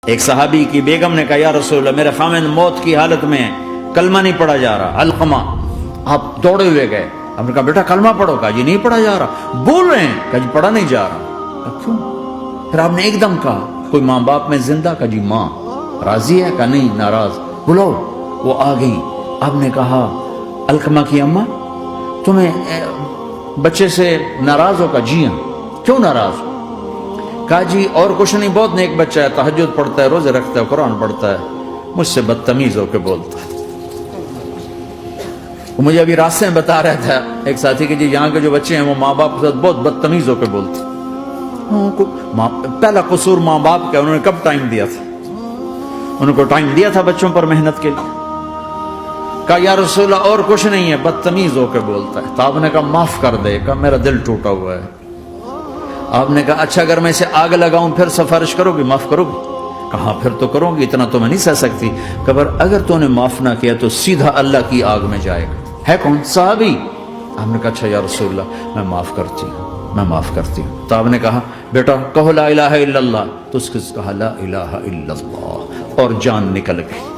ایک صحابی کی بیگم نے کہا یا رسول اللہ میرے خامند موت کی حالت میں کلمہ نہیں پڑھا جا رہا، علقمہ۔ آپ دوڑے ہوئے گئے، آپ نے کہا بیٹا کلمہ پڑھو، کہا جی نہیں پڑھا جا رہا۔ بول رہے ہیں، کہا جی پڑھا نہیں جا رہا۔ کہا کیوں؟ پھر آپ نے ایک دم کہا کوئی ماں باپ میں زندہ؟ کہا جی ماں۔ راضی ہے؟ کہا نہیں ناراض۔ بلاؤ۔ وہ آ گئی۔ آپ نے کہا علقمہ کی اماں تمہیں بچے سے ناراض ہو؟ کہا جی ہاں۔ کیوں ناراض ہو؟ کہا جی اور کچھ نہیں، بہت نیک بچہ ہے، تہجد پڑھتا ہے، روزے رکھتا ہے، قرآن پڑھتا ہے، مجھ سے بدتمیز ہو کے بولتا ہے۔ وہ مجھے ابھی راستے میں بتا رہا تھا ایک ساتھی کہ جی یہاں کے جو بچے ہیں وہ ماں باپ کے ساتھ بہت بدتمیز ہو کے بولتے ہیں۔ پہلا قصور ماں باپ کا، انہوں نے کب ٹائم دیا تھا؟ انہوں کو ٹائم دیا تھا بچوں پر محنت کے لیے۔ کہا یا رسول اللہ اور کچھ نہیں ہے، بدتمیز ہو کے بولتا ہے۔ تو آپ نے کہا معاف کر دے۔ کہا میرا دل ٹوٹا ہوا ہے۔ آپ نے کہا اچھا اگر میں اسے آگ لگاؤں پھر سفارش کرو گی، معاف کرو گی؟ کہا پھر تو کروں گی، اتنا تو میں نہیں سہ سکتی۔ کہ اگر تو نے معاف نہ کیا تو سیدھا اللہ کی آگ میں جائے گا۔ ہے کون؟ صحابی۔ آپ نے کہا اچھا یا رسول اللہ میں معاف کرتی ہوں، میں معاف کرتی ہوں۔ تو آپ نے کہا بیٹا کہو لا الہ الا اللہ۔ تو اس نے کہا لا الہ الا اللہ اور جان نکل گئی۔